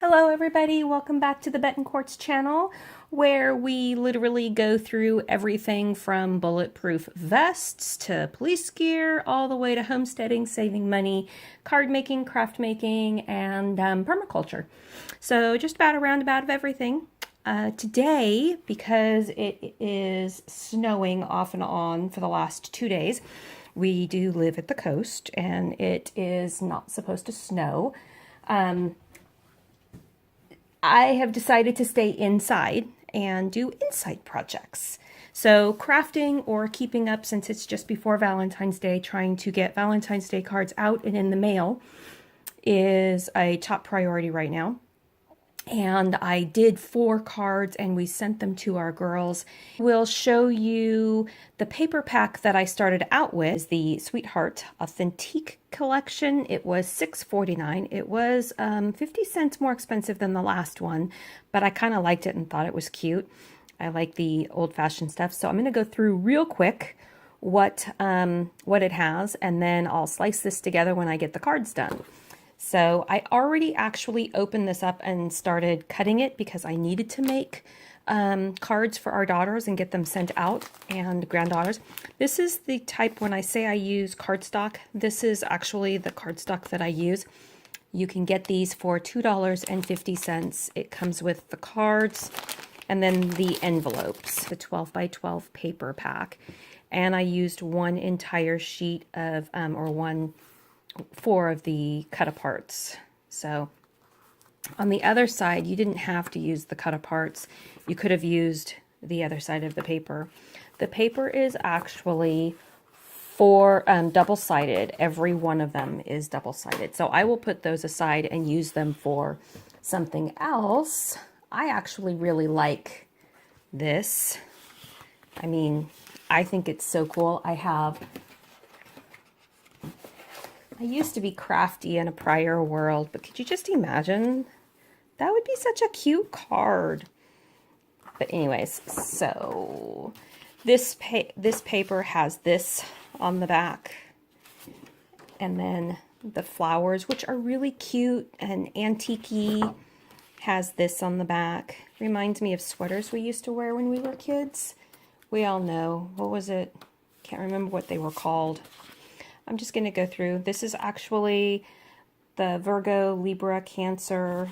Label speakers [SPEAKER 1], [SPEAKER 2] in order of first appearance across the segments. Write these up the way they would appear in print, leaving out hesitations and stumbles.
[SPEAKER 1] Hello everybody, welcome back to the Betancourt's channel, where we literally go through everything from bulletproof vests to police gear, all the way to homesteading, saving money, card making, craft making, and permaculture. So just about a roundabout of everything. Today, because it is snowing off and on for the last 2 days, we do live at the coast and it is not supposed to snow. I have decided to stay inside and do inside projects. So crafting or keeping up, since it's just before Valentine's Day, trying to get Valentine's Day cards out and in the mail is a top priority right now. And I did 4 cards and we sent them to our girls. We'll show you the paper pack that I started out with, the Sweetheart Authentique collection. It was $6.49. It was 50 cents more expensive than the last one, but I kind of liked it and thought it was cute. I like the old-fashioned stuff. So I'm going to go through real quick what it has, and then I'll slice this together when I get the cards done. So I already actually opened this up and started cutting it because I needed to make cards for our daughters and get them sent out, and granddaughters. This is the type, when I say I use cardstock, this is actually the cardstock that I use. You can get these for $2.50. It comes with the cards and then the envelopes, the 12 by 12 paper pack. And I used one entire sheet of, or 4 of the cut-aparts. So on the other side, you didn't have to use the cut-aparts. You could have used the other side of the paper. The paper is actually double-sided. Every one of them is double-sided. So I will put those aside and use them for something else. I actually really like this. I mean, I think it's so cool. I used to be crafty in a prior world, but could you just imagine? That would be such a cute card. But anyways, so this paper has this on the back. And then the flowers, which are really cute and antique-y, has this on the back. Reminds me of sweaters we used to wear when we were kids. We all know. What was it? Can't remember what they were called. I'm just going to go through. This is actually the Virgo, Libra, Cancer,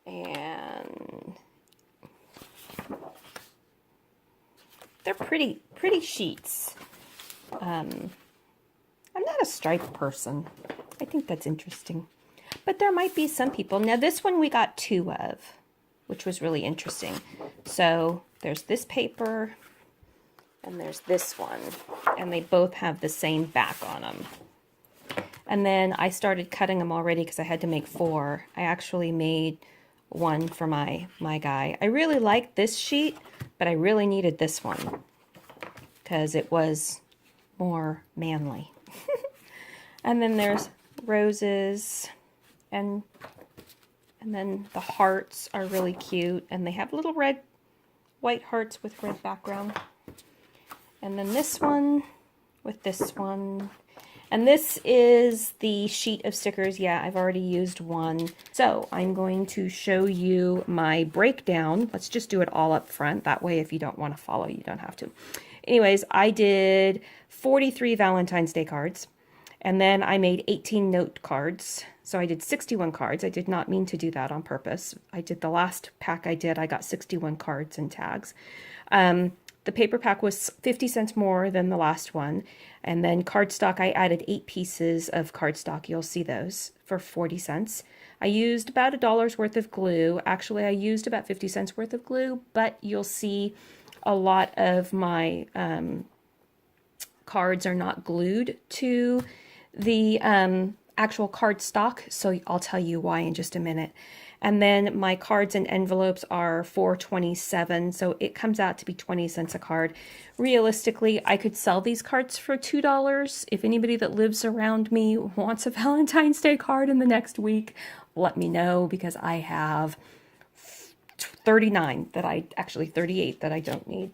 [SPEAKER 1] and they're pretty sheets. I'm not a striped person. I think that's interesting. But there might be some people. Now this one we got 2 of, which was really interesting. So there's this paper, and there's this one, and they both have the same back on them. And then I started cutting them already because I had to make 4. I actually made 1 for my guy. I really liked this sheet, but I really needed this one because it was more manly. And then there's roses, and then the hearts are really cute, and they have little white hearts with red background. And then this one with this one. And this is the sheet of stickers. Yeah, I've already used 1. So I'm going to show you my breakdown. Let's just do it all up front. That way, if you don't want to follow, you don't have to. Anyways, I did 43 Valentine's Day cards. And then I made 18 note cards. So I did 61 cards. I did not mean to do that on purpose. I did the last pack I got 61 cards and tags. The paper pack was 50 cents more than the last one. And then cardstock, I added 8 pieces of cardstock. You'll see those for 40 cents. I used about $1 worth of glue. Actually, I used about 50 cents worth of glue, but you'll see a lot of my cards are not glued to the actual cardstock. So I'll tell you why in just a minute. And then my cards and envelopes are $4.27, so it comes out to be 20 cents a card. Realistically, I could sell these cards for $2. If anybody that lives around me wants a Valentine's Day card in the next week, let me know, because I have 38 that I don't need.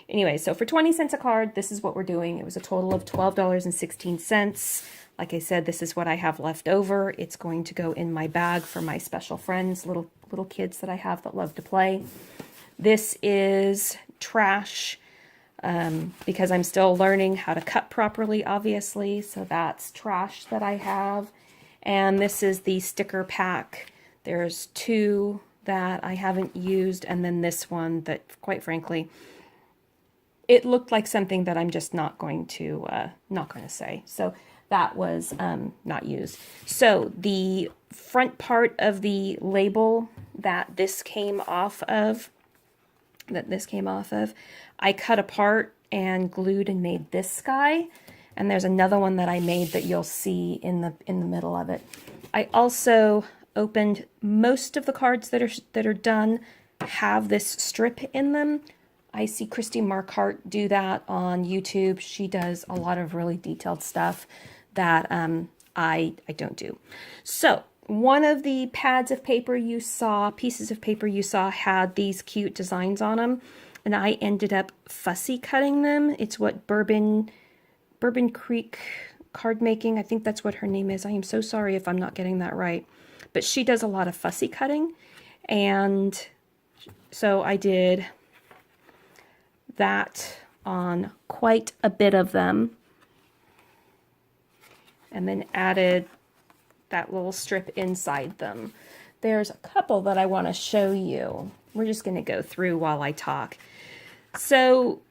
[SPEAKER 1] Anyway, so for 20 cents a card, this is what we're doing. It was a total of $12.16. Like I said, this is what I have left over. It's going to go in my bag for my special friends, little kids that I have that love to play. This is trash because I'm still learning how to cut properly, obviously. So that's trash that I have. And this is the sticker pack. There's 2 that I haven't used, and then this one that, quite frankly, it looked like something that I'm just not going to say. So that was not used. So the front part of the label that this came off of, I cut apart and glued and made this guy. And there's another one that I made that you'll see in the middle of it. I also opened most of the cards that are done have this strip in them. I see Christy Marquardt do that on YouTube. She does a lot of really detailed stuff that I don't do. So one of the pieces of paper you saw had these cute designs on them, and I ended up fussy cutting them. It's what Bourbon Creek card making, I think that's what her name is. I am so sorry if I'm not getting that right. But she does a lot of fussy cutting, and so I did that on quite a bit of them, and then added that little strip inside them. There's a couple that I want to show you. We're just going to go through while I talk. So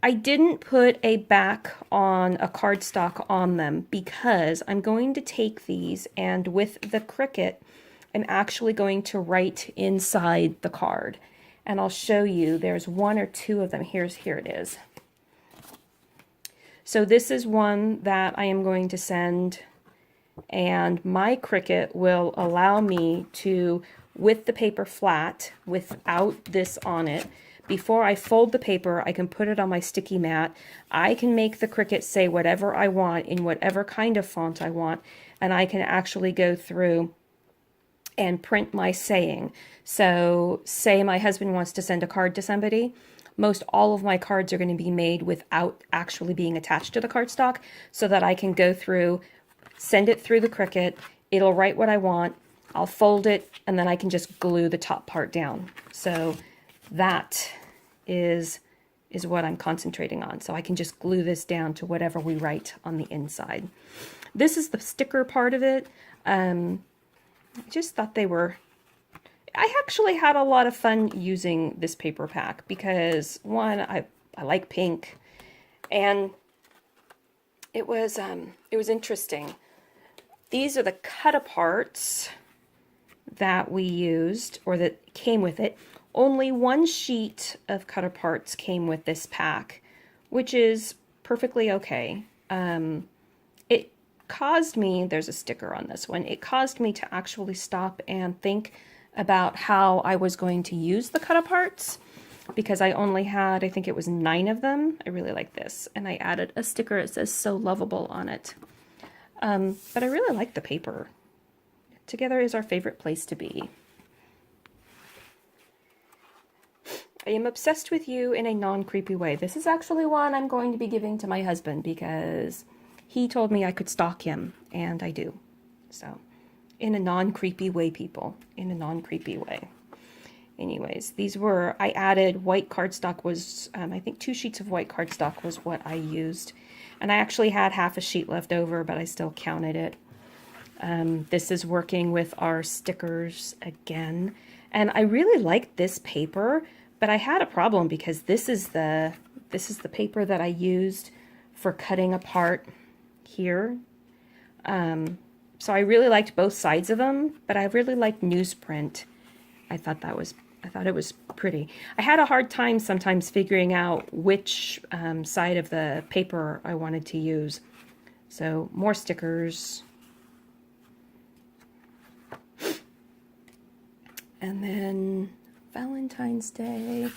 [SPEAKER 1] I didn't put a back on a cardstock on them because I'm going to take these, and with the Cricut, I'm actually going to write inside the card. And I'll show you, there's 1 or 2 of them. Here it is. So this is one that I am going to send, and my Cricut will allow me to, with the paper flat, without this on it, before I fold the paper, I can put it on my sticky mat. I can make the Cricut say whatever I want in whatever kind of font I want, and I can actually go through and print my saying. So say my husband wants to send a card to somebody, most all of my cards are going to be made without actually being attached to the cardstock, so that I can go through, send it through the Cricut, it'll write what I want, I'll fold it, and then I can just glue the top part down. So that is what I'm concentrating on. So I can just glue this down to whatever we write on the inside. This is the sticker part of it. I just thought I actually had a lot of fun using this paper pack because, one, I like pink, and it was interesting. These are the cut aparts that we used, or that came with it. Only 1 sheet of cut aparts came with this pack, which is perfectly okay. It caused me, there's a sticker on this one, it caused me to actually stop and think about how I was going to use the cut aparts, because I only had, I think it was 9 of them. I really like this, and I added a sticker that says "So Lovable" on it. But I really like the paper. Together is our favorite place to be. I am obsessed with you in a non-creepy way. This is actually one I'm going to be giving to my husband because he told me I could stalk him, and I do. So, in a non-creepy way, people. In a non-creepy way. Anyways, these were, I added white cardstock was, I think 2 sheets of white cardstock was what I used. And I actually had half a sheet left over, but I still counted it. This is working with our stickers again. And I really liked this paper, but I had a problem because this is the paper that I used for cutting apart here. So I really liked both sides of them, but I really liked newsprint. I thought it was pretty. I had a hard time sometimes figuring out which side of the paper I wanted to use. So more stickers. And then Valentine's Day.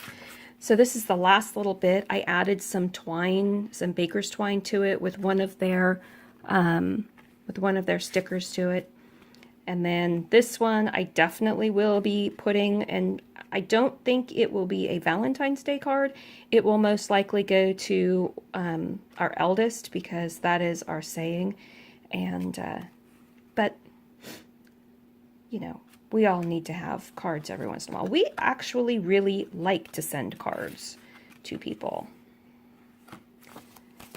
[SPEAKER 1] So this is the last little bit. I added some twine, some baker's twine to it with one of their stickers to it. And then this one I definitely will be putting, and I don't think it will be a Valentine's Day card. It will most likely go to our eldest, because that is our saying. And, but, you know, we all need to have cards every once in a while. We actually really like to send cards to people.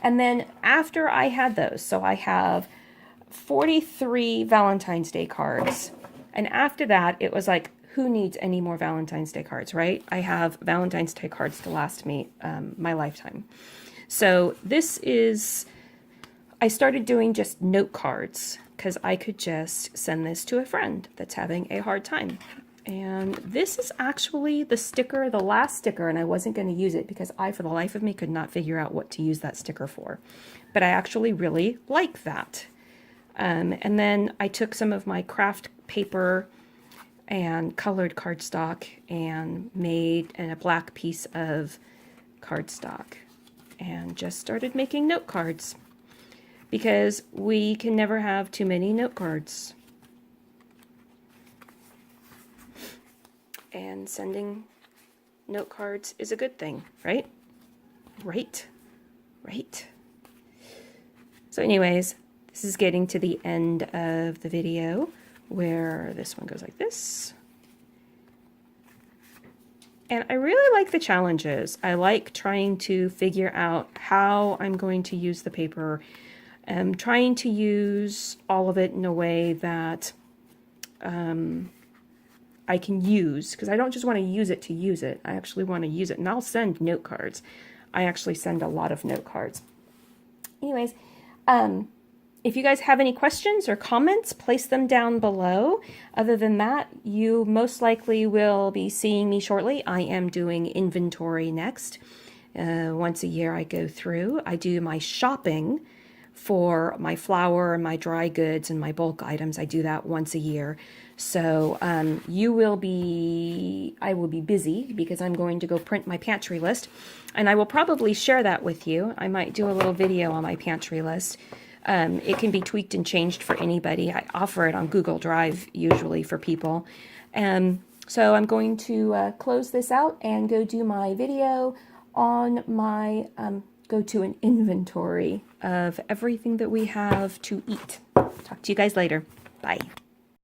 [SPEAKER 1] And then after I had those, so I have 43 Valentine's Day cards. And after that, it was like, who needs any more Valentine's Day cards, right? I have Valentine's Day cards to last me my lifetime. So this is, I started doing just note cards because I could just send this to a friend that's having a hard time. And this is actually the sticker, the last sticker, and I wasn't going to use it because I, for the life of me, could not figure out what to use that sticker for. But I actually really like that. And then I took some of my craft paper and colored cardstock and made a black piece of cardstock and just started making note cards, because we can never have too many note cards. And sending note cards is a good thing, right? Right. So anyways, this is getting to the end of the video, where this one goes like this. And I really like the challenges. I like trying to figure out how I'm going to use the paper. I'm trying to use all of it in a way that I can use, because I don't just want to use it to use it. I actually want to use it, and I'll send note cards. I actually send a lot of note cards. Anyways, if you guys have any questions or comments, place them down below. Other than that, you most likely will be seeing me shortly. I am doing inventory next. Once a year I go through. I do my shopping for my flour, my dry goods, and my bulk items. I do that once a year. So I will be busy because I'm going to go print my pantry list, and I will probably share that with you. I might do a little video on my pantry list. It can be tweaked and changed for anybody. I offer it on Google Drive usually for people. So I'm going to close this out and go do my video on my, go to an inventory of everything that we have to eat. Talk to you guys later. Bye.